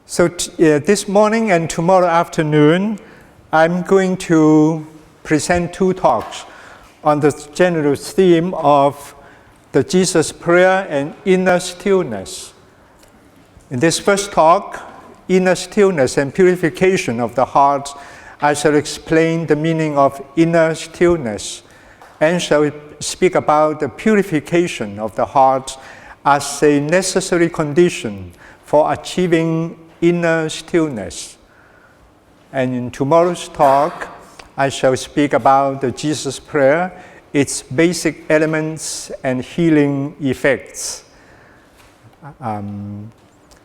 So this morning and tomorrow afternoon, I'm going to present two talks on the general theme of the Jesus prayer and inner stillness. In this first talk, inner stillness and purification of the heart, I shall explain the meaning of inner stillness and shall speak about the purification of the heart as a necessary condition for achieving inner stillness. And in tomorrow's talk, I shall speak about the Jesus prayer, its basic elements and healing effects. And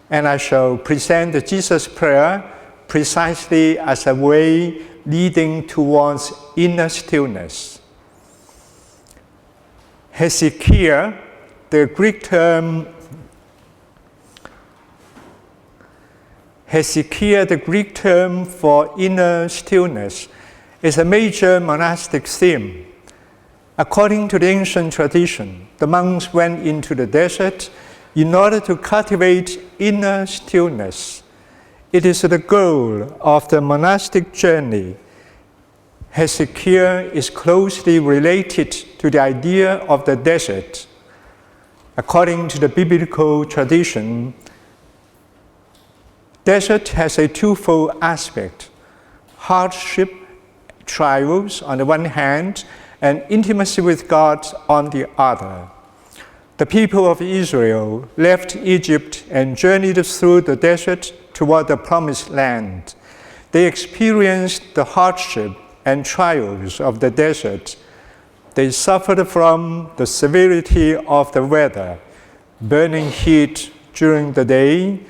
I shall present the Jesus prayer precisely as a way leading towards inner stillness. Hesychia, the Greek term Hesychia, the Greek term for inner stillness, is a major monastic theme. According to the ancient tradition, the monks went into the desert in order to cultivate inner stillness. It is the goal of the monastic journey. Hesychia is closely related to the idea of the desert. According to the biblical tradition, desert has a twofold aspect: hardship, trials on the one hand, and intimacy with God on the other. The people of Israel left Egypt and journeyed through the desert toward the promised land. They experienced the hardship and trials of the desert. They suffered from the severity of the weather, burning heat during the day,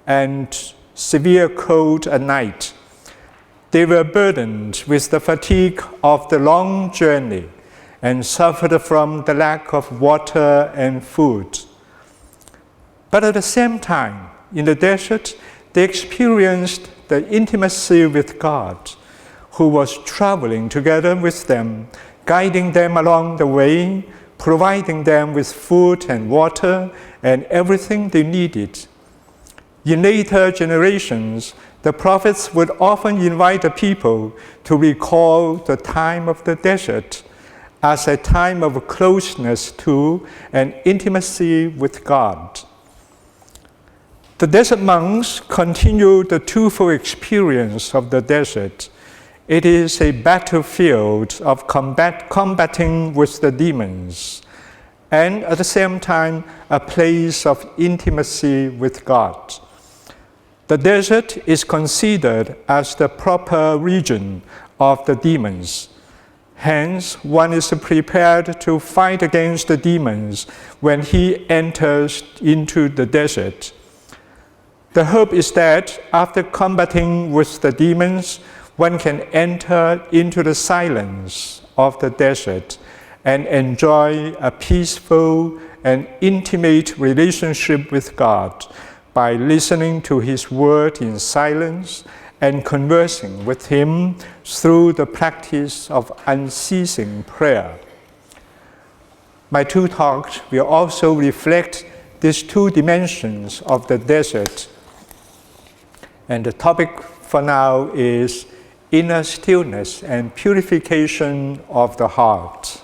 and severe cold at night. They were burdened with the fatigue of the long journey and suffered from the lack of water and food. But at the same time, in the desert, they experienced the intimacy with God, who was traveling together with them, guiding them along the way, providing them with food and water and everything they needed. In later generations, the prophets would often invite the people to recall the time of the desert as a time of closeness to and intimacy with God. The desert monks continue the twofold experience of the desert. It is a battlefield of combating with the demons, and at the same time, a place of intimacy with God. The desert is considered as the proper region of the demons. Hence, one is prepared to fight against the demons when he enters into the desert. The hope is that after combating with the demons, one can enter into the silence of the desert and enjoy a peaceful and intimate relationship with God by listening to His word in silence and conversing with Him through the practice of unceasing prayer. My two talks will also reflect these two dimensions of the desert. And the topic for now is inner stillness and purification of the heart.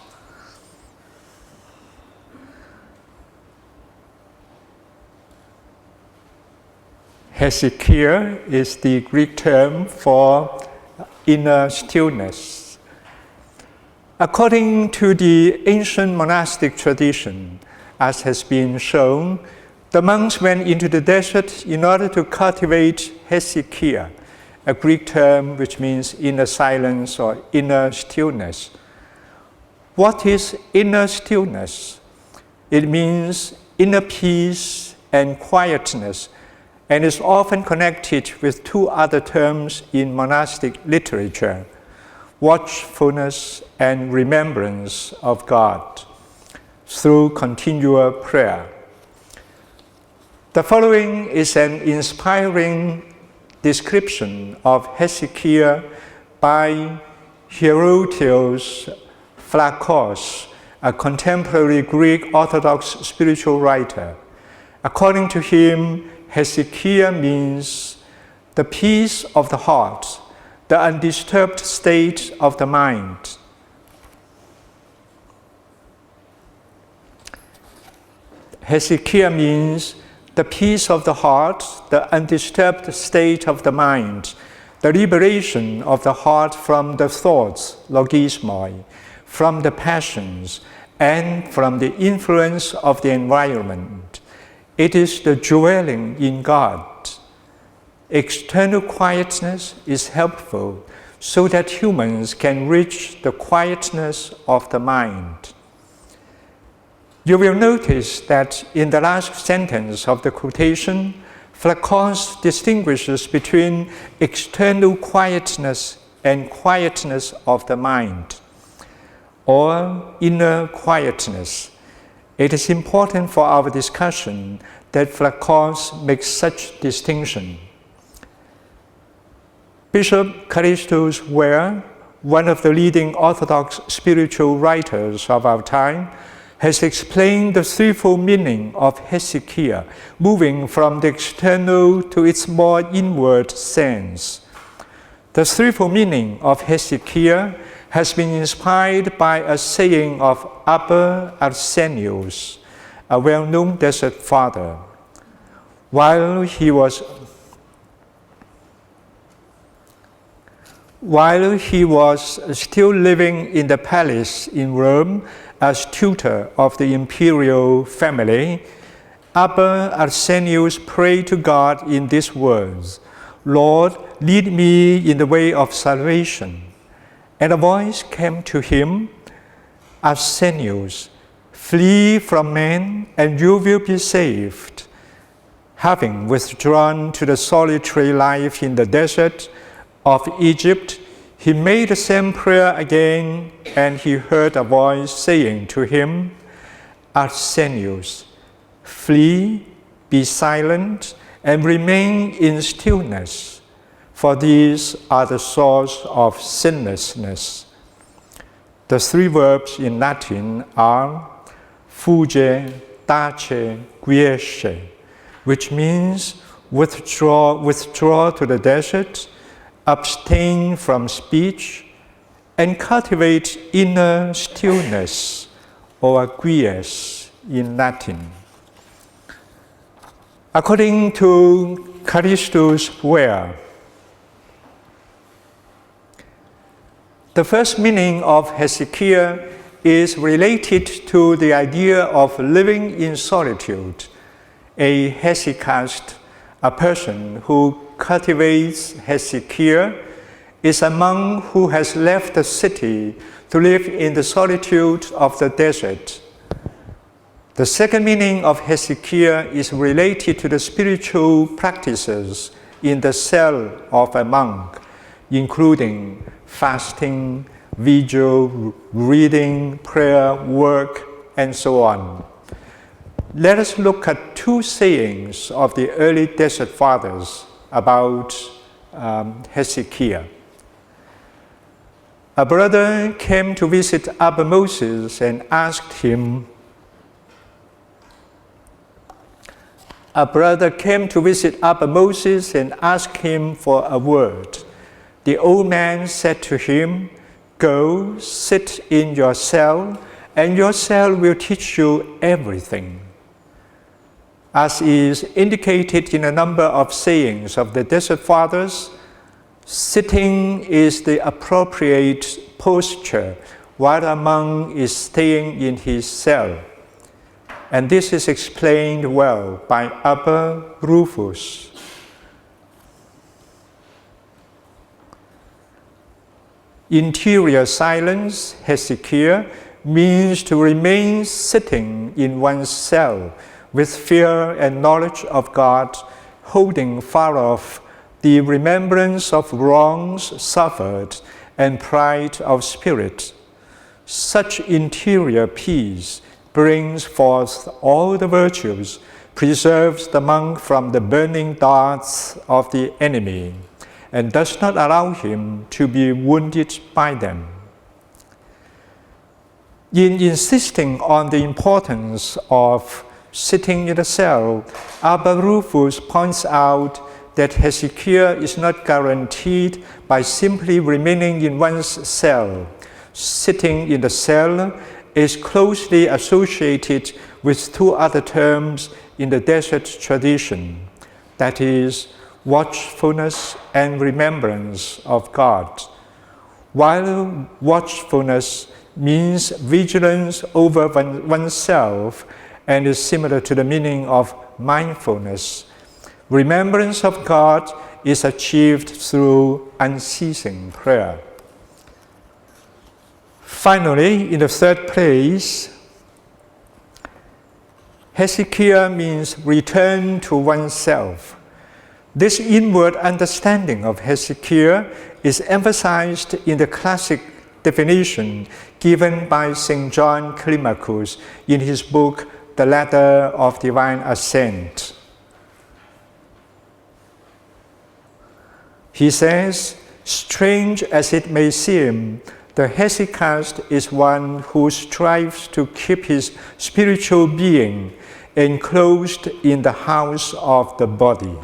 Hesychia is the Greek term for inner stillness. According to the ancient monastic tradition, as has been shown, the monks went into the desert in order to cultivate hesychia, a Greek term which means inner silence or inner stillness. What is inner stillness? It means inner peace and quietness, and is often connected with two other terms in monastic literature: watchfulness and remembrance of God through continual prayer. The following is an inspiring description of hesychia by Herotios Flakos, a contemporary Greek Orthodox spiritual writer. According to him, hesychia means the peace of the heart, the undisturbed state of the mind. Hesychia means the peace of the heart, the undisturbed state of the mind, the liberation of the heart from the thoughts, logismoi, from the passions, and from the influence of the environment. It is the dwelling in God. External quietness is helpful so that humans can reach the quietness of the mind. You will notice that in the last sentence of the quotation, Flacons distinguishes between external quietness and quietness of the mind, or inner quietness. It is important for our discussion that Flacons makes such distinction. Bishop Callistus Ware, one of the leading Orthodox spiritual writers of our time, has explained the threefold meaning of hesychia, moving from the external to its more inward sense. The threefold meaning of hesychia has been inspired by a saying of Abba Arsenius, a well-known desert father. While he was still living in the palace in Rome as tutor of the imperial family, Abba Arsenius prayed to God in these words, "Lord, lead me in the way of salvation." And a voice came to him, "Arsenius, flee from men and you will be saved." Having withdrawn to the solitary life in the desert of Egypt, he made the same prayer again, and he heard a voice saying to him, "Arsenius, flee, be silent, and remain in stillness, for these are the source of sinlessness." The three verbs in Latin are fugge, tace, quiesce, which means withdraw to the desert, abstain from speech, and cultivate inner stillness, or quies in Latin. According to Callistus Ware, the first meaning of hesychia is related to the idea of living in solitude. A hesychast, a person who cultivates hesychia, is a monk who has left the city to live in the solitude of the desert. The second meaning of hesychia is related to the spiritual practices in the cell of a monk, including fasting, vigil, reading, prayer, work, and so on. Let us look at two sayings of the early desert fathers about hesychia. A brother came to visit Abba Moses and asked him for a word. The old man said to him, "Go, sit in your cell, and your cell will teach you everything." As is indicated in a number of sayings of the Desert Fathers, sitting is the appropriate posture while a monk is staying in his cell. And this is explained well by Abba Rufus. Interior silence, hesychia, means to remain sitting in one's cell with fear and knowledge of God, holding far off the remembrance of wrongs suffered and pride of spirit. Such interior peace brings forth all the virtues, preserves the monk from the burning darts of the enemy, and does not allow him to be wounded by them. In insisting on the importance of sitting in the cell, Abba Rufus points out that Hezekiah is not guaranteed by simply remaining in one's cell. Sitting in the cell is closely associated with two other terms in the desert tradition, that is, watchfulness and remembrance of God. While watchfulness means vigilance over oneself and is similar to the meaning of mindfulness, remembrance of God is achieved through unceasing prayer. Finally, in the third place, Hezekiah means return to oneself. This inward understanding of Hezekiah is emphasized in the classic definition given by St. John Climacus in his book, The Ladder of Divine Ascent. He says, strange as it may seem, the hesychast is one who strives to keep his spiritual being enclosed in the house of the body.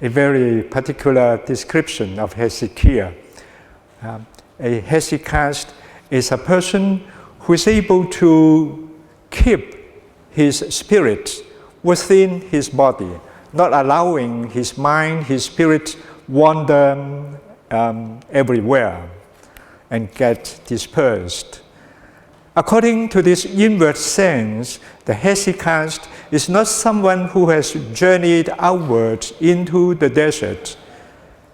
A very particular description of Hezekiah. A hesychast is a person who is able to keep his spirit within his body, not allowing his mind, his spirit wander everywhere and get dispersed. According to this inward sense, the hesychast is not someone who has journeyed outward into the desert,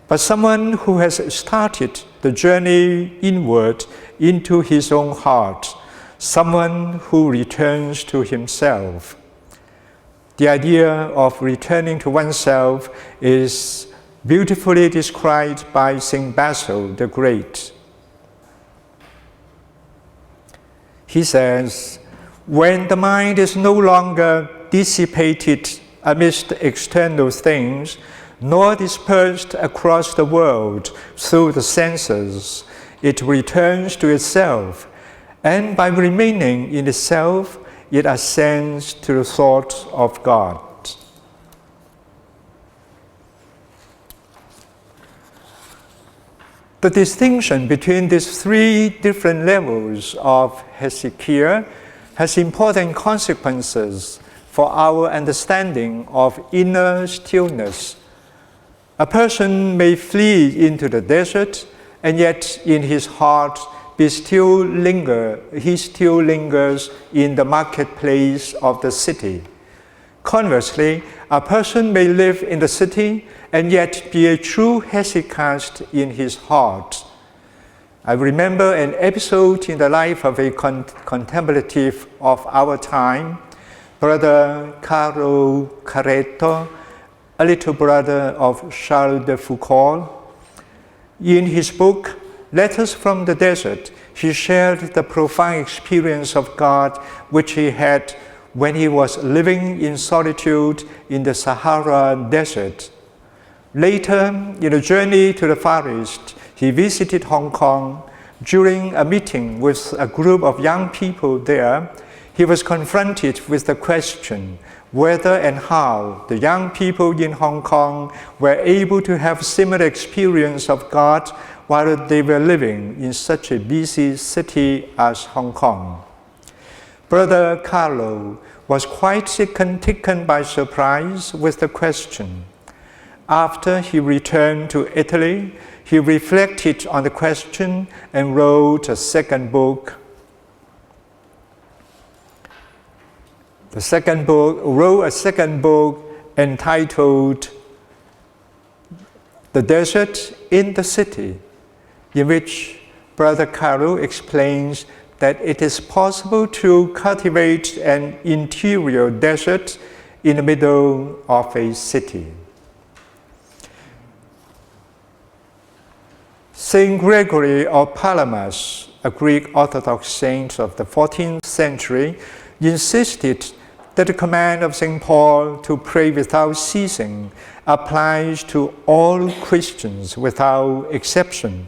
but someone who has started the journey inward into his own heart, someone who returns to himself. The idea of returning to oneself is beautifully described by St. Basil the Great. He says, when the mind is no longer dissipated amidst external things, nor dispersed across the world through the senses, it returns to itself, and by remaining in itself, it ascends to the thought of God. The distinction between these three different levels of Hezekiah has important consequences for our understanding of inner stillness. A person may flee into the desert, and yet in his heart he still lingers in the marketplace of the city. Conversely, a person may live in the city and yet be a true hesychast in his heart. I remember an episode in the life of a contemplative of our time, Brother Carlo Caretto, a little brother of Charles de Foucault. In his book, Letters from the Desert, he shared the profound experience of God which he had when he was living in solitude in the Sahara Desert. Later, in a journey to the Far East, he visited Hong Kong. During a meeting with a group of young people there, he was confronted with the question whether and how the young people in Hong Kong were able to have similar experience of God while they were living in such a busy city as Hong Kong. Brother Carlo was quite taken by surprise with the question. After he returned to Italy, he reflected on the question and wrote a second book. Wrote a second book entitled The Desert in the City, in which Brother Carlo explains that it is possible to cultivate an interior desert in the middle of a city. Saint Gregory of Palamas, a Greek Orthodox saint of the 14th century, insisted that the command of St. Paul to pray without ceasing applies to all Christians without exception.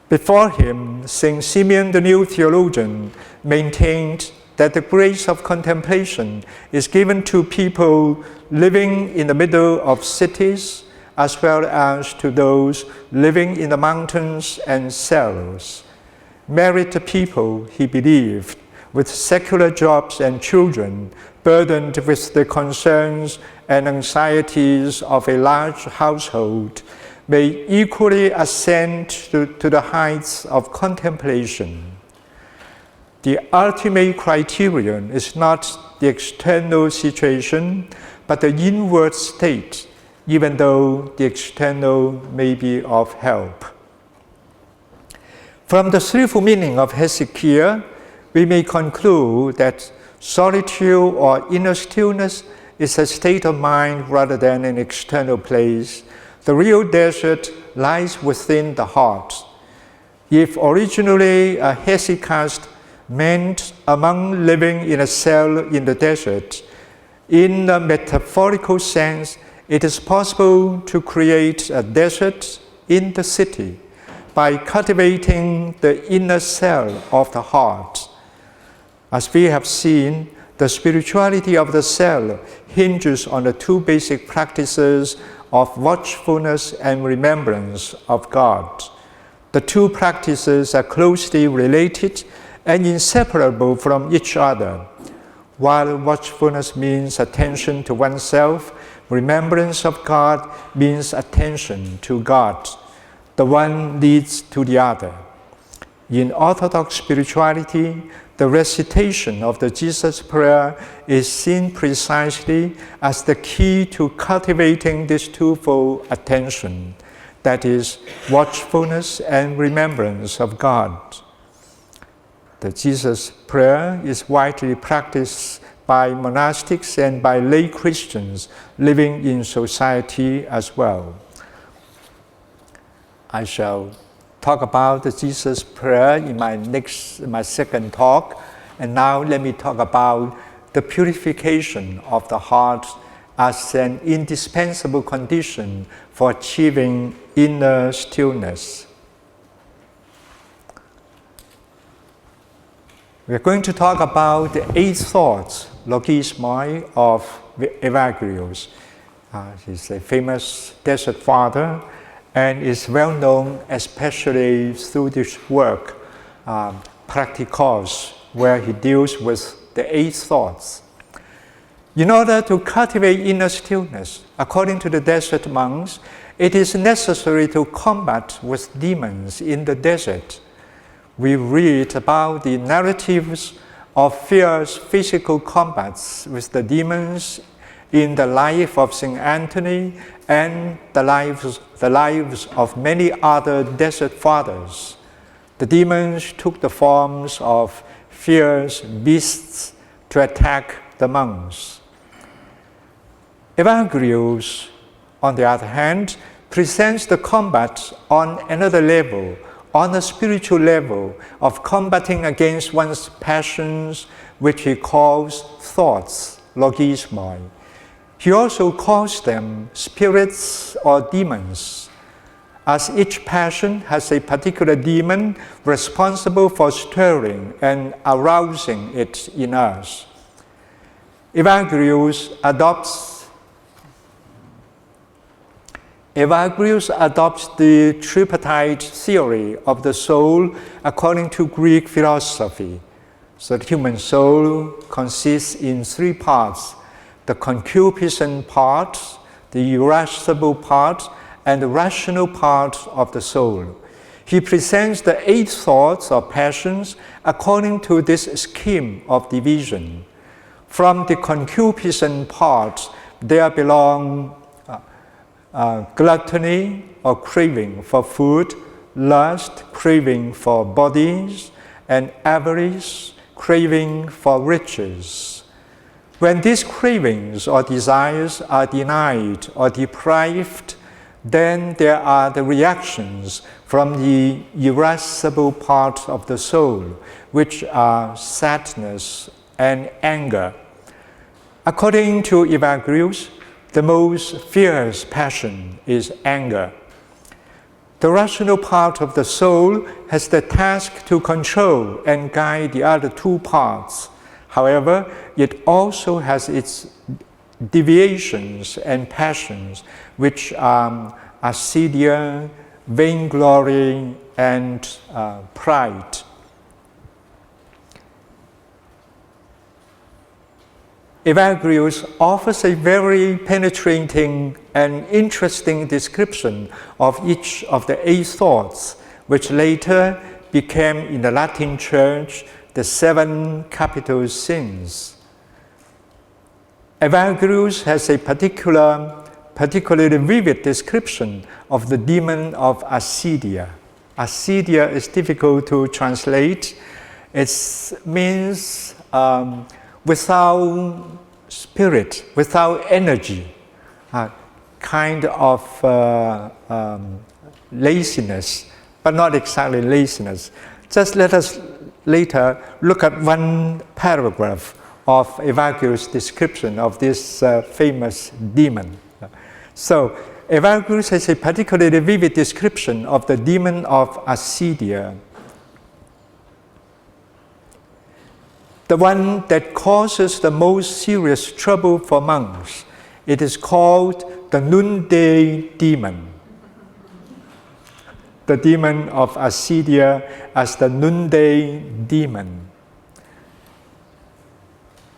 Before him, St. Simeon the New Theologian maintained that the grace of contemplation is given to people living in the middle of cities, as well as to those living in the mountains and cells. Married people, he believed, with secular jobs and children, burdened with the concerns and anxieties of a large household, may equally ascend to the heights of contemplation. The ultimate criterion is not the external situation, but the inward state, even though the external may be of help. From the threefold meaning of Hezekiah, we may conclude that solitude or inner stillness is a state of mind rather than an external place. The real desert lies within the heart. If originally a hesychast meant a monk living in a cell in the desert, in a metaphorical sense, it is possible to create a desert in the city by cultivating the inner cell of the heart. As we have seen, the spirituality of the cell hinges on the two basic practices of watchfulness and remembrance of God. The two practices are closely related and inseparable from each other. While watchfulness means attention to oneself, remembrance of God means attention to God. The one leads to the other. In Orthodox spirituality, the recitation of the Jesus Prayer is seen precisely as the key to cultivating this twofold attention, that is, watchfulness and remembrance of God. The Jesus Prayer is widely practiced by monastics and by lay Christians living in society as well. I shall talk about the Jesus Prayer in my second talk, and now let me talk about the purification of the heart as an indispensable condition for achieving inner stillness. We are going to talk about the 8 thoughts, logismoi, of Evagrius. He's a famous desert father and is well known especially through this work, Practicos, where he deals with the 8 thoughts. In order to cultivate inner stillness, according to the desert monks, it is necessary to combat with demons in the desert. We read about the narratives of fierce physical combats with the demons in the life of St. Anthony and the lives of many other desert fathers. The demons took the forms of fierce beasts to attack the monks. Evagrius, on the other hand, presents the combat on another level, on a spiritual level of combating against one's passions, which he calls thoughts, logismoi. He also calls them spirits or demons, as each passion has a particular demon responsible for stirring and arousing it in us. Evagrius adopts the tripartite theory of the soul according to Greek philosophy. So the human soul consists in 3 parts: the concupiscent part, the irascible part, and the rational part of the soul. He presents the 8 thoughts or passions according to this scheme of division. From the concupiscent part, there belong gluttony or craving for food, lust, craving for bodies, and avarice, craving for riches. When these cravings or desires are denied or deprived, then there are the reactions from the irascible part of the soul, which are sadness and anger. According to Evagrius, the most fierce passion is anger. The rational part of the soul has the task to control and guide the other 2 parts. However, it also has its deviations and passions, which are Acedia, vainglory, and pride. Evagrius offers a very penetrating and interesting description of each of the 8 thoughts, which later became in the Latin Church the 7 capital sins. Evagrius has a particularly vivid description of the demon of Acedia. Acedia is difficult to translate. It means without spirit, without energy, kind of laziness, but not exactly laziness. Just let us later look at one paragraph of Evagrius' description of this famous demon. So, Evagrius has a particularly vivid description of the demon of Acedia, the one that causes the most serious trouble for monks. It is called the Noonday demon. The demon of Acedia as the Noonday demon.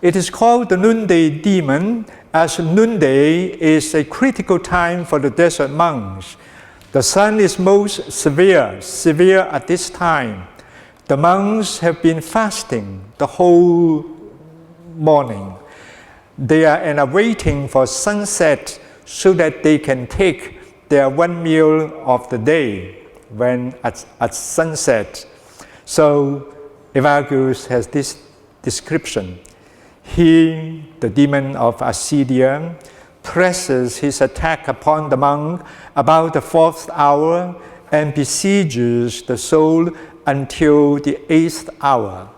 It is called the Noonday demon as noonday is a critical time for the desert monks. The sun is most severe at this time. The monks have been fasting the whole morning. They are waiting for sunset so that they can take their one meal of the day when at sunset. So Evagrius has this description. He, the demon of Acedia, presses his attack upon the monk about the 4th hour and besieges the soul until the 8th hour.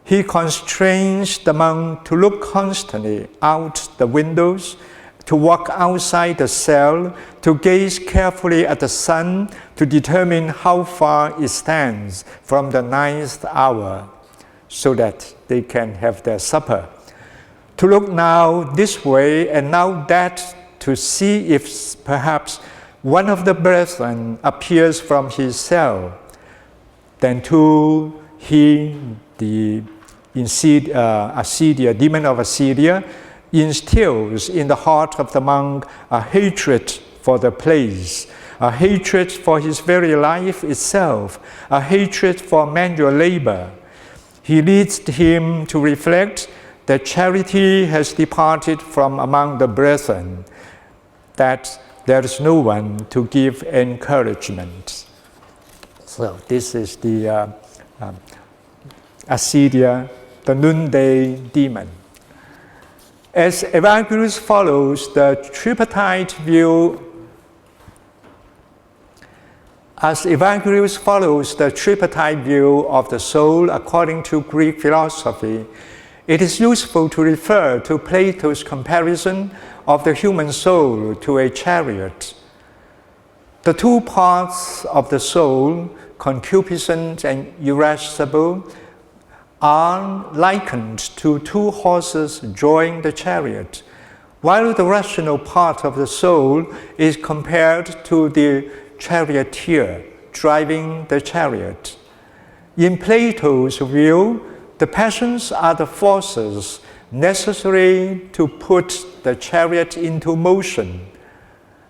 He constrains the monk to look constantly out the windows, to walk outside the cell, to gaze carefully at the sun, to determine how far it stands from the 9th hour, so that they can have their supper. To look now this way and now that, to see if perhaps one of the brethren appears from his cell. Then too, he, the Acedia, demon of Acedia, instills in the heart of the monk a hatred for the place, a hatred for his very life itself, a hatred for manual labor. He leads him to reflect that charity has departed from among the brethren, that there is no one to give encouragement. So this is the Acedia, the Noonday demon. As Evagrius follows the tripartite view, of the soul according to Greek philosophy, it is useful to refer to Plato's comparison of the human soul to a chariot. The 2 parts of the soul, concupiscent and irascible, are likened to 2 horses drawing the chariot, while the rational part of the soul is compared to the charioteer driving the chariot. In Plato's view, the passions are the forces necessary to put the chariot into motion.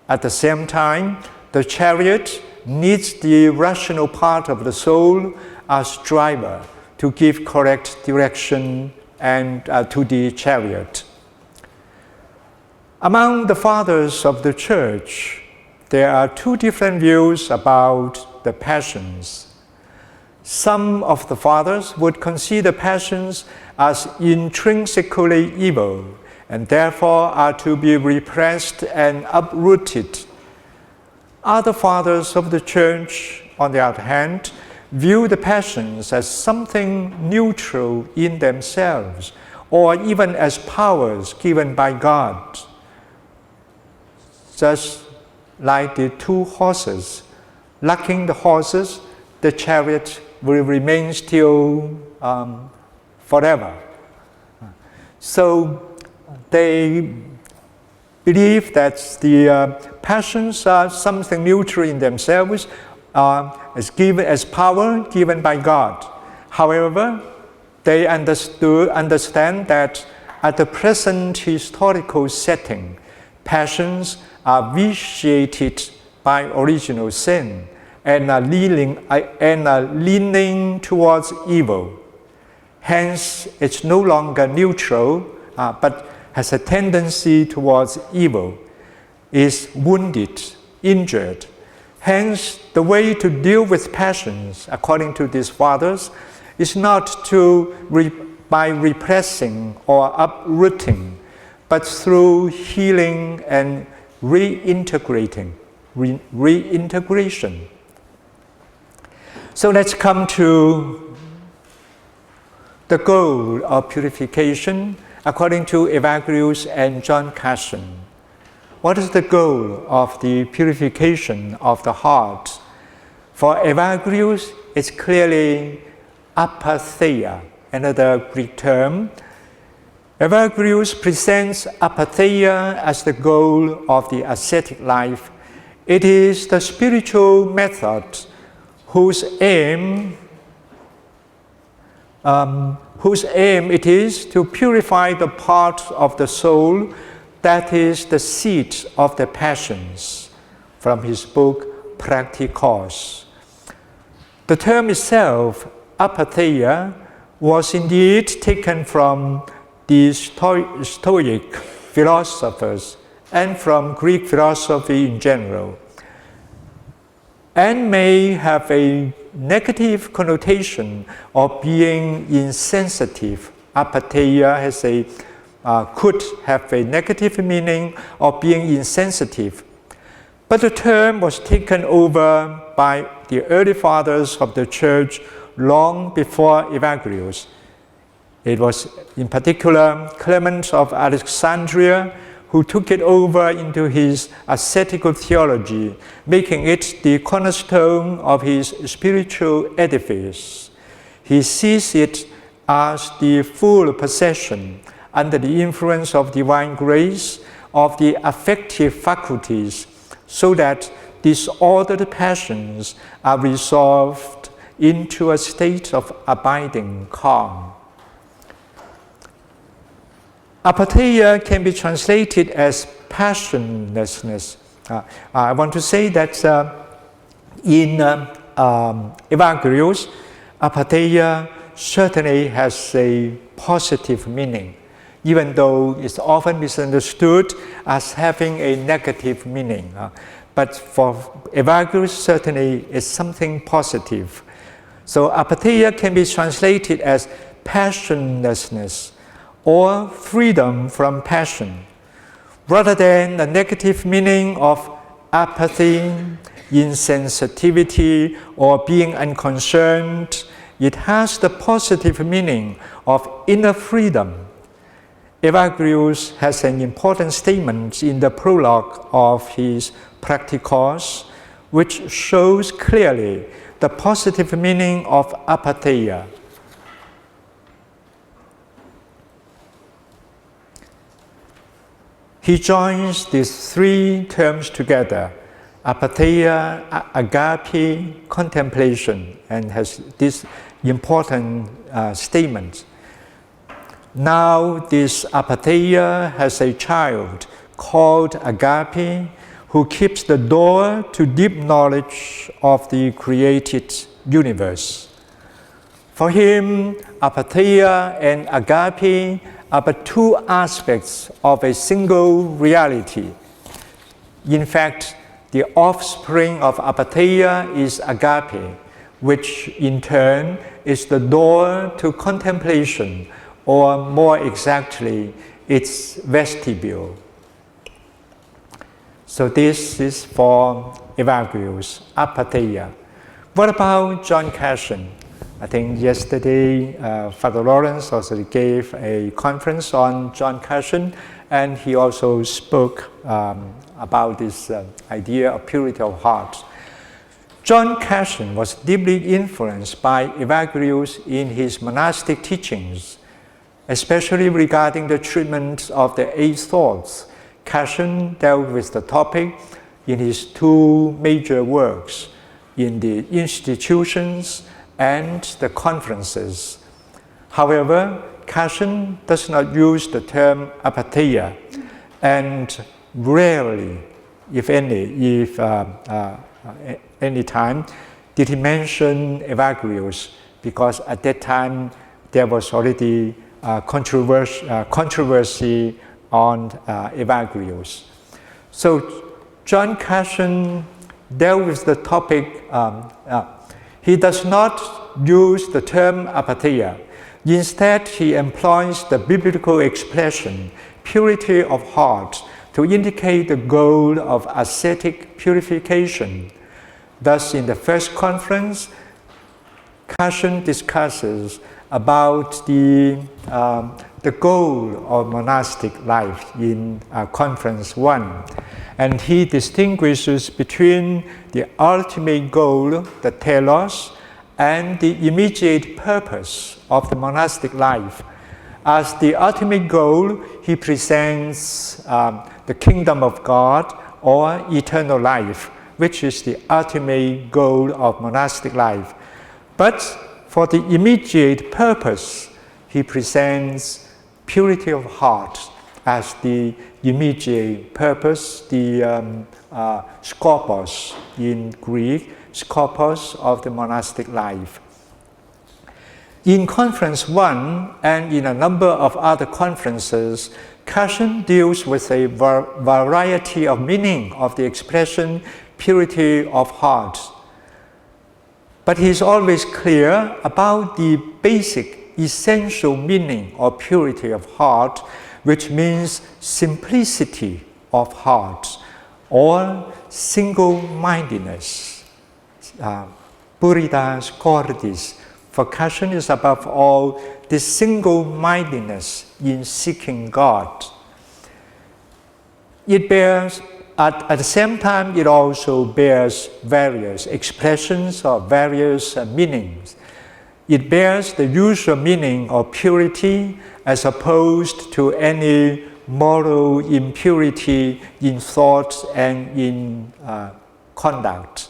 At the same time, the chariot needs the rational part of the soul as driver to give correct direction and to the chariot. Among the fathers of the Church, there are 2 different views about the passions. Some of the fathers would consider passions as intrinsically evil and therefore are to be repressed and uprooted. Other fathers of the Church, on the other hand, view the passions as something neutral in themselves, or even as powers given by God. Just like the 2 horses, lacking the horses, the chariot will remain still forever. So they believe that the passions are something neutral in themselves, as power given by God. However, they understand that at the present historical setting, passions are vitiated by original sin and are leaning towards evil. Hence, it's no longer neutral, but has a tendency towards evil, is wounded, injured. Hence, the way to deal with passions, according to these fathers, is not by repressing or uprooting, but through healing and reintegration. So let's come to the goal of purification according to Evagrius and John Cassian. What is the goal of the purification of the heart? For Evagrius, it's clearly apatheia, another Greek term. Evagrius presents apatheia as the goal of the ascetic life. It is the spiritual method whose aim it is to purify the part of the soul that is the seat of the passions, from his book Practicos. The term itself, apatheia, was indeed taken from the Stoic philosophers and from Greek philosophy in general, and may have a negative connotation of being insensitive. Apatheia could have a negative meaning of being insensitive. But the term was taken over by the early fathers of the Church long before Evagrius. It was in particular Clement of Alexandria who took it over into his ascetical theology, making it the cornerstone of his spiritual edifice. He sees it as the full possession, under the influence of divine grace, of the affective faculties, so that disordered passions are resolved into a state of abiding calm. Apatheia can be translated as passionlessness. I want to say that in Evagrius, apatheia certainly has a positive meaning, even though it's often misunderstood as having a negative meaning. But for Evagrius, certainly it's something positive. So apatheia can be translated as passionlessness, or freedom from passion, rather than the negative meaning of apathy, insensitivity, or being unconcerned. It has the positive meaning of inner freedom. Evagrius has an important statement in the prologue of his Practicos, which shows clearly the positive meaning of apatheia. He joins these three terms together, apatheia, agape, contemplation, and has this important statement. Now this apatheia has a child called agape, who keeps the door to deep knowledge of the created universe. For him, apatheia and agape are but two aspects of a single reality. In fact, the offspring of apatheia is agape, which in turn is the door to contemplation, or more exactly, its vestibule. So this is for Evagrius, apatheia. What about John Cassian? I think yesterday Father Lawrence also gave a conference on John Cassian, and he also spoke about this idea of purity of heart. John Cassian was deeply influenced by Evagrius in his monastic teachings, especially regarding the treatment of the 8 thoughts. Cassian dealt with the topic in his 2 major works, in the Institutions and the Conferences. However, Cassian does not use the term apatheia, and rarely, if any time, did he mention Evagrius, because at that time there was already controversy on Evagrius. So John Cassian dealt with the topic. He does not use the term apatheia. Instead, he employs the biblical expression, purity of heart, to indicate the goal of ascetic purification. Thus, in the first conference, Cassian discusses about the goal of monastic life in Conference 1. And he distinguishes between the ultimate goal, the telos, and the immediate purpose of the monastic life. As the ultimate goal, he presents the kingdom of God or eternal life, which is the ultimate goal of monastic life. But for the immediate purpose, he presents purity of heart as the immediate purpose, the skopos in Greek, skopos of the monastic life. In Conference 1 and in a number of other conferences, Cassian deals with a variety of meaning of the expression purity of heart. But he is always clear about the basic, essential meaning of purity of heart, which means simplicity of heart or single-mindedness. Puritas cordis. For Cassian is above all the single-mindedness in seeking God. It bears, at the same time, it also bears various expressions or various meanings. It bears the usual meaning of purity as opposed to any moral impurity in thought and in conduct.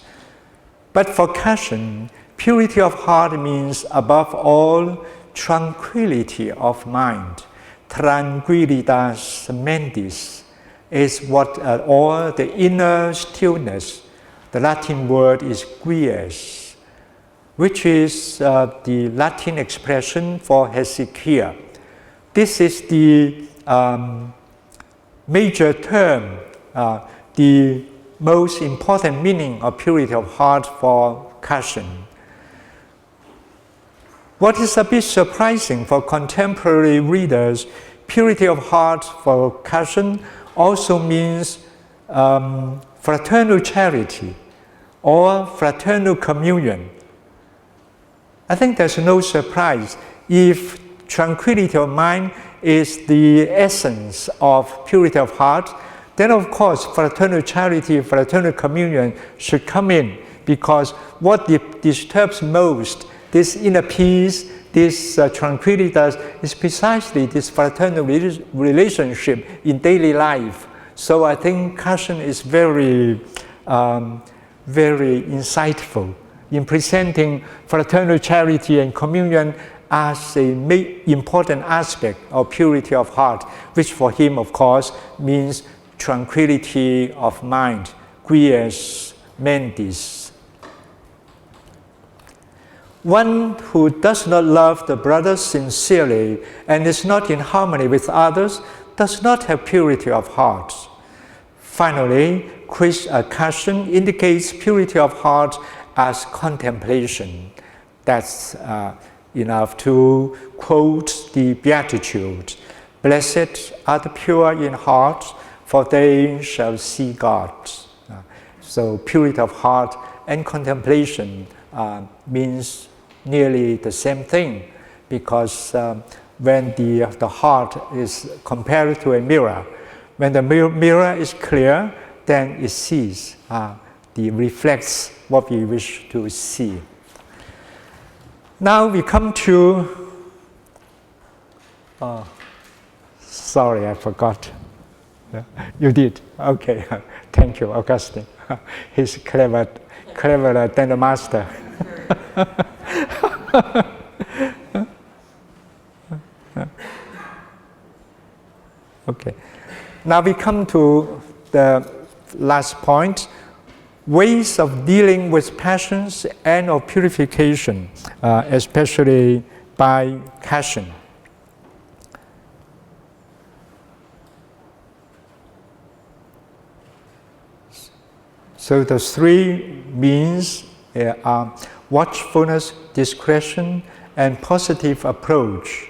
But for Cassian, purity of heart means above all tranquility of mind. Tranquilitas mentis is what or the inner stillness. The Latin word is quies, which is the Latin expression for hesychia. This is the major term, the most important meaning of purity of heart for Cassian. What is a bit surprising for contemporary readers, purity of heart for Cassian also means fraternal charity or fraternal communion. I think there's no surprise. If tranquility of mind is the essence of purity of heart, then of course fraternal charity, fraternal communion should come in, because what disturbs most this inner peace, this tranquility is precisely this fraternal relationship in daily life. So I think Cassian is very insightful in presenting fraternal charity and communion as an important aspect of purity of heart, which for him, of course, means tranquility of mind, quies mentis. One who does not love the brother sincerely and is not in harmony with others does not have purity of heart. Finally, Cassian indicates purity of heart as contemplation. That's enough to quote the Beatitude. Blessed are the pure in heart, for they shall see God. So purity of heart and contemplation means nearly the same thing, because when the heart is compared to a mirror, when the mirror is clear, then it sees, reflects what we wish to see. Now we come to Sorry, I forgot. You did? Okay. Thank you, Augustine. He's cleverer than the master. Okay. Now we come to the last point, ways of dealing with passions and of purification, especially by passion. So the three means are watchfulness, discretion, and positive approach.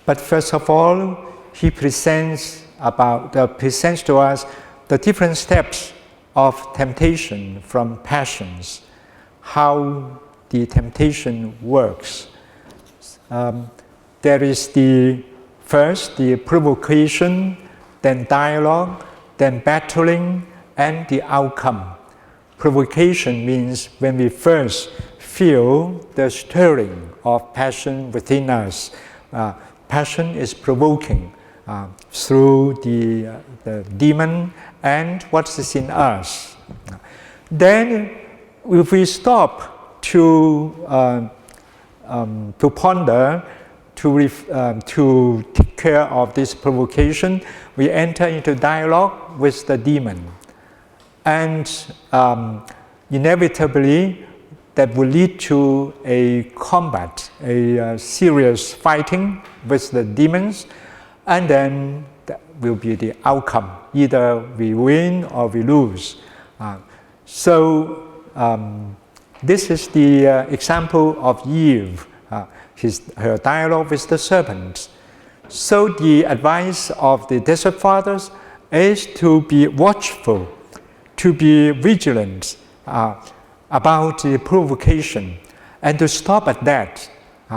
But first of all, he presents to us the different steps of temptation from passions, how the temptation works. There is the provocation, then dialogue, then battling, and the outcome. Provocation means when we first feel the stirring of passion within us. Passion is provoking through the demon and what is in us. Then, if we stop to ponder, to take care of this provocation, we enter into dialogue with the demon. And inevitably, that will lead to a combat, a serious fighting with the demons, and then that will be the outcome. Either we win or we lose. This is the example of Eve, her dialogue with the serpent. So the advice of the Desert Fathers is to be watchful, to be vigilant about the provocation, and to stop at that,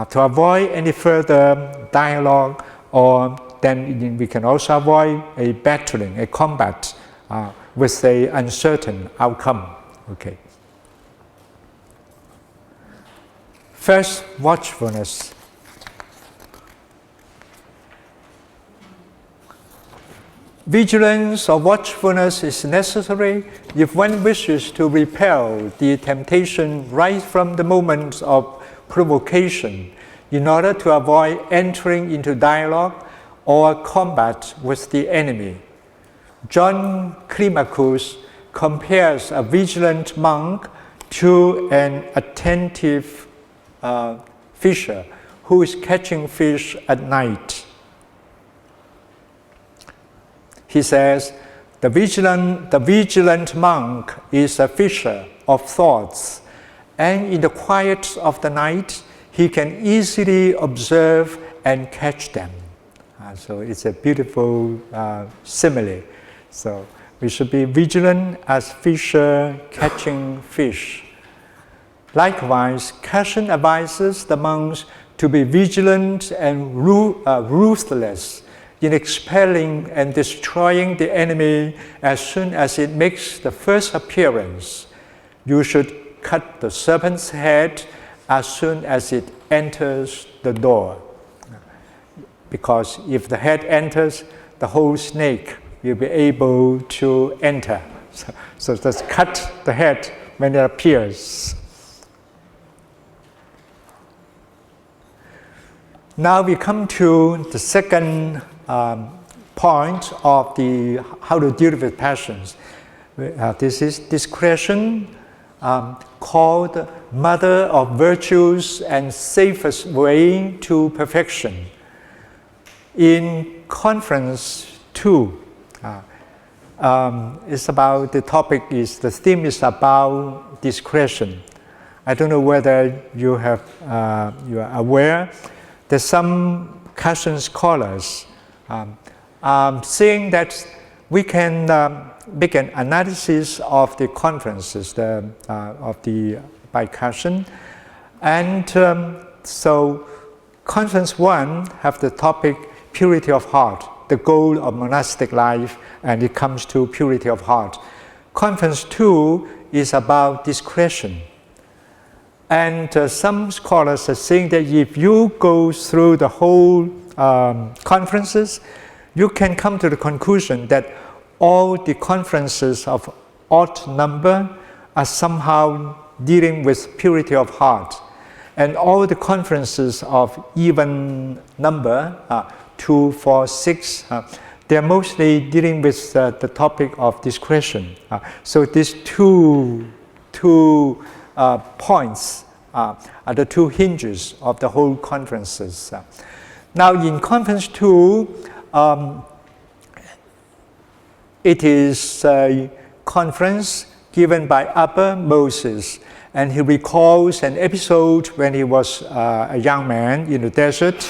to avoid any further dialogue, or then we can also avoid a battling, a combat with an uncertain outcome. Okay. First, watchfulness. Vigilance or watchfulness is necessary if one wishes to repel the temptation right from the moment of provocation, in order to avoid entering into dialogue or combat with the enemy. John Climacus compares a vigilant monk to an attentive fisher who is catching fish at night. He says, the vigilant monk is a fisher of thoughts, and in the quiet of the night, he can easily observe and catch them. So it's a beautiful simile. So we should be vigilant as fisher catching fish. Likewise, Cassian advises the monks to be vigilant and ruthless in expelling and destroying the enemy as soon as it makes the first appearance. You should cut the serpent's head as soon as it enters the door. Because if the head enters, the whole snake will be able to enter. So just cut the head when it appears. Now we come to the second point of how to deal with passions. This is discretion, called mother of virtues and safest way to perfection. In Conference 2, the theme is about discretion. I don't know whether you are aware. There's some Cassian scholars saying that we can make an analysis of the conferences by Cassian, and so Conference 1 have the topic purity of heart, the goal of monastic life, and it comes to purity of heart. Conference 2 is about discretion. And some scholars are saying that if you go through the whole conferences, you can come to the conclusion that all the conferences of odd number are somehow dealing with purity of heart. And all the conferences of even number, 2, 4, 6, they're mostly dealing with the topic of discretion. So these two points are the two hinges of the whole conferences. Now in conference 2, it is a conference given by Abba Moses, and he recalls an episode when he was a young man in the desert.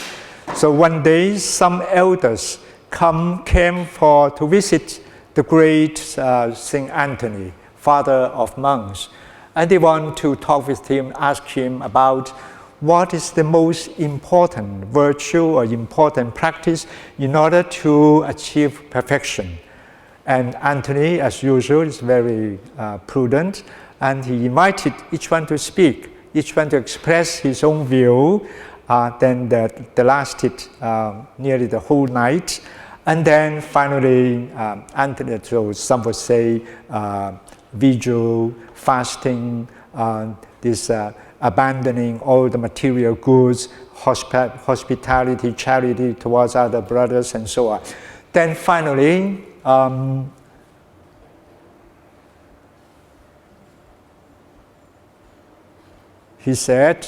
So one day some elders came to visit the great Saint Anthony, father of monks. And they want to talk with him, ask him about what is the most important virtue or important practice in order to achieve perfection. And Anthony, as usual, is very prudent, and he invited each one to speak, each one to express his own view. Then that lasted nearly the whole night. And then finally, Anthony, so some would say, vigil, fasting, this abandoning all the material goods, hospitality, charity towards other brothers, and so on. Then finally, he said,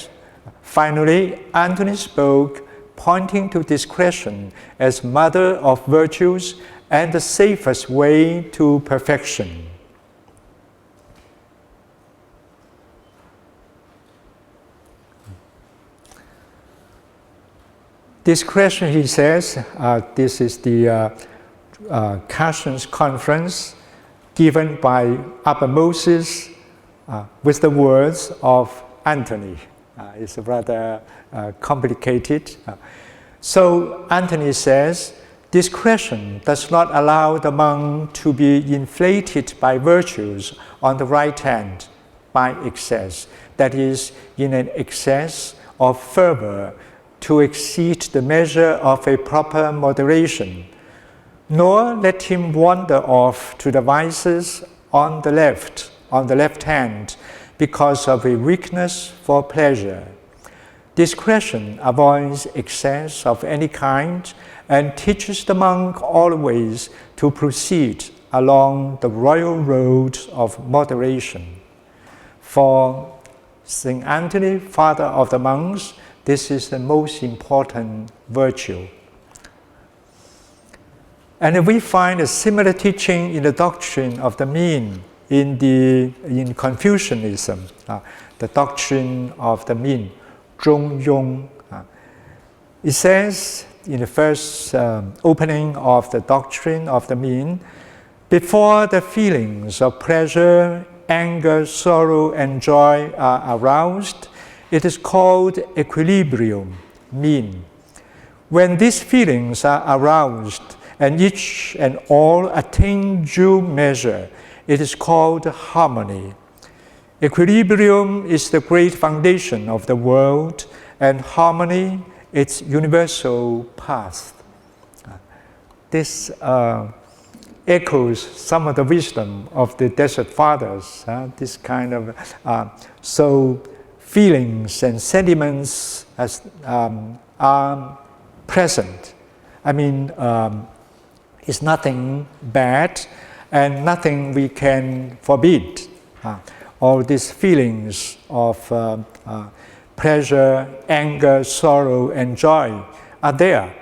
finally, Anthony spoke, pointing to discretion as mother of virtues and the safest way to perfection. Discretion, he says, this is the Cassian's conference given by Abba Moses with the words of Anthony. It's rather complicated. So Anthony says, discretion does not allow the monk to be inflated by virtues on the right hand by excess, that is, in an excess of fervor to exceed the measure of a proper moderation, nor let him wander off to the vices on the left hand, because of a weakness for pleasure. Discretion avoids excess of any kind and teaches the monk always to proceed along the royal road of moderation. For St. Anthony, father of the monks, this is the most important virtue. And we find a similar teaching in the doctrine of the mean, in Confucianism, the doctrine of the mean, 中庸. It says in the first opening of the doctrine of the mean, before the feelings of pleasure, anger, sorrow, and joy are aroused, it is called equilibrium, mean. When these feelings are aroused and each and all attain due measure, it is called harmony. Equilibrium is the great foundation of the world, and harmony its universal path. This echoes some of the wisdom of the Desert Fathers. This kind of so feelings and sentiments are present. I mean, it's nothing bad and nothing we can forbid. All these feelings of pleasure, anger, sorrow, and joy are there.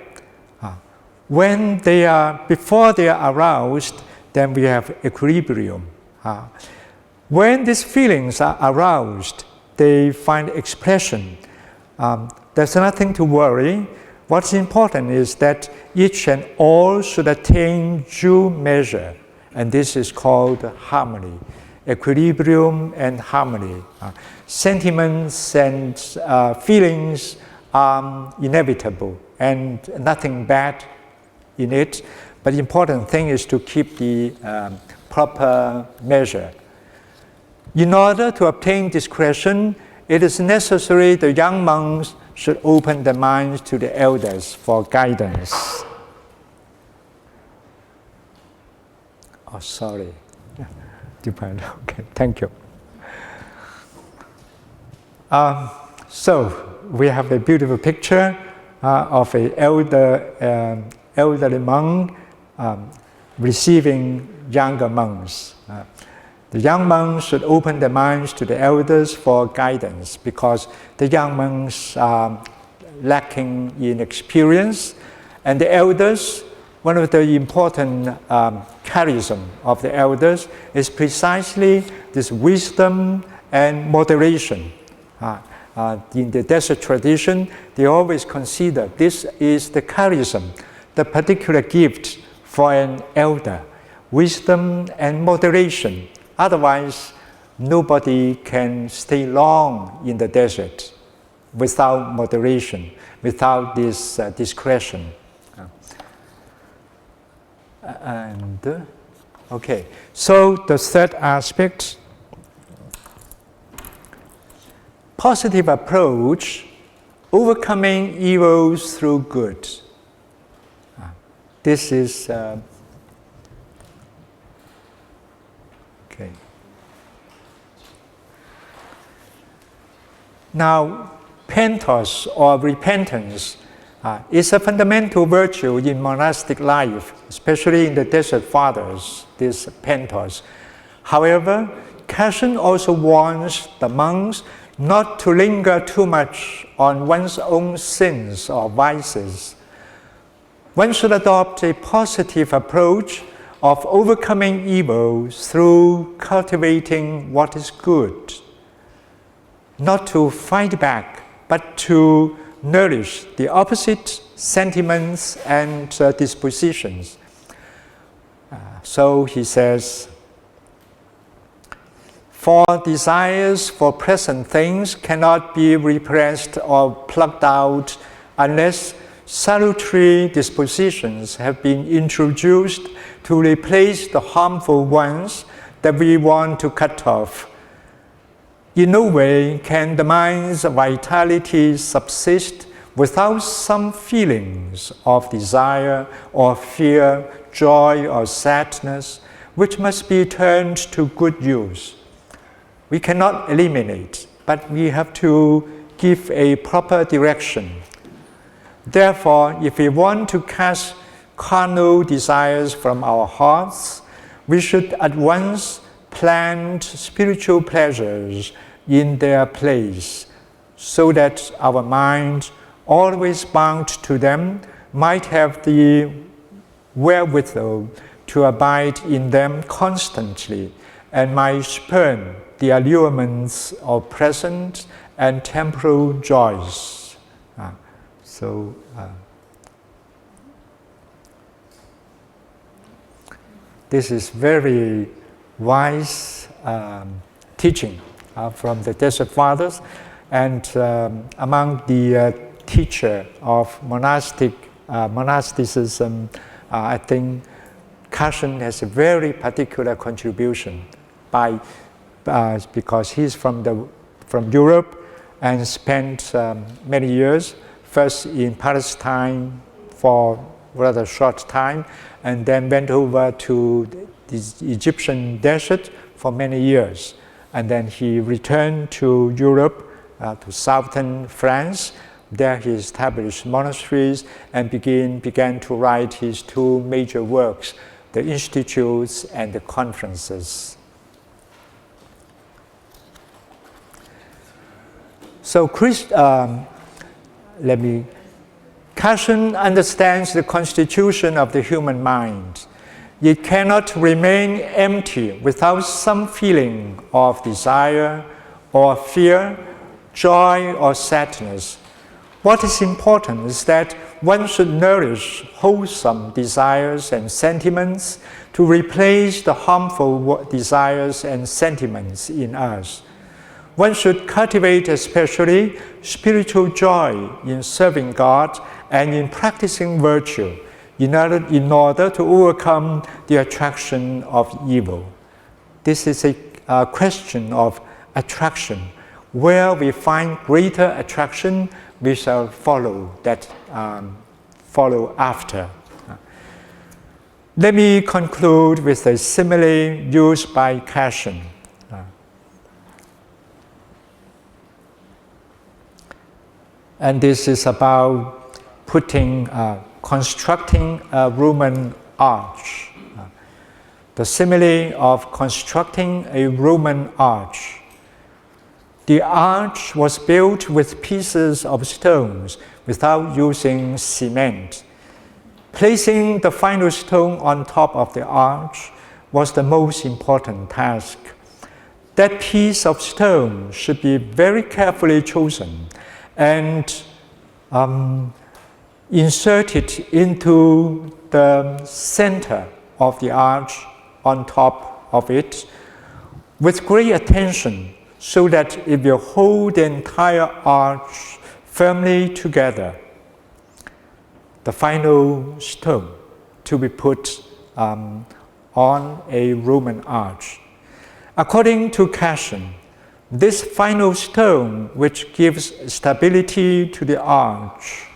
When they are, before they are aroused, then we have equilibrium. When these feelings are aroused, they find expression. There's nothing to worry. What's important is that each and all should attain due measure, and this is called harmony. Equilibrium and harmony. Sentiments and feelings are inevitable and nothing bad in it, but the important thing is to keep the proper measure. In order to obtain discretion, it is necessary the young monks should open their minds to the elders for guidance. Oh, sorry. Okay, thank you. So we have a beautiful picture of an elderly monk receiving younger monks. The young monks should open their minds to the elders for guidance because the young monks are lacking in experience, and the elders, one of the important charism of the elders is precisely this wisdom and moderation. In the desert tradition, they always consider this is the charism, the particular gift for an elder, wisdom and moderation. Otherwise, nobody can stay long in the desert without moderation, without this discretion. Okay, so the third aspect, positive approach, overcoming evils through good. This is okay. Now, pentos or repentance is a fundamental virtue in monastic life, especially in the Desert Fathers, this pentos. However, Casson also warns the monks not to linger too much on one's own sins or vices. One should adopt a positive approach of overcoming evil through cultivating what is good. Not to fight back, but to nourish the opposite sentiments and dispositions. So he says, for desires for present things cannot be repressed or plucked out unless salutary dispositions have been introduced to replace the harmful ones that we want to cut off. In no way can the mind's vitality subsist without some feelings of desire or fear, joy or sadness, which must be turned to good use. We cannot eliminate, but we have to give a proper direction. Therefore, if we want to cast carnal desires from our hearts, we should at once plant spiritual pleasures in their place, so that our mind, always bound to them, might have the wherewithal to abide in them constantly, and might spurn the allurements of present and temporal joys. This is very wise teaching from the Desert Fathers, and among the teacher of monasticism, I think Casson has a very particular contribution because he's from Europe and spent many years, first in Palestine for rather short time, and then went over to the Egyptian desert for many years. And then he returned to Europe, to southern France. There he established monasteries and began to write his two major works, the Institutes and the Conferences. So Casson understands the constitution of the human mind. It cannot remain empty without some feeling of desire or fear, joy or sadness. What is important is that one should nourish wholesome desires and sentiments to replace the harmful desires and sentiments in us. One should cultivate especially spiritual joy in serving God and in practicing virtue in order to overcome the attraction of evil. This is a question of attraction. Where we find greater attraction, we shall follow that, follow after. Let me conclude with a simile used by Cassian. And this is about constructing a Roman arch. The simile of constructing a Roman arch. The arch was built with pieces of stones without using cement. Placing the final stone on top of the arch was the most important task. That piece of stone should be very carefully chosen and inserted into the center of the arch on top of it with great attention, so that it will hold the entire arch firmly together. The final stone to be put on a Roman arch. According to Cassian, this final stone which gives stability to the arch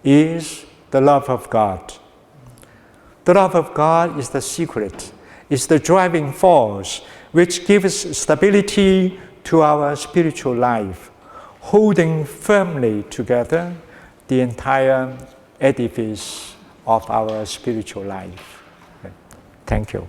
is the love of God. The love of God is the secret, is the driving force which gives stability to our spiritual life, holding firmly together the entire edifice of our spiritual life. Thank you.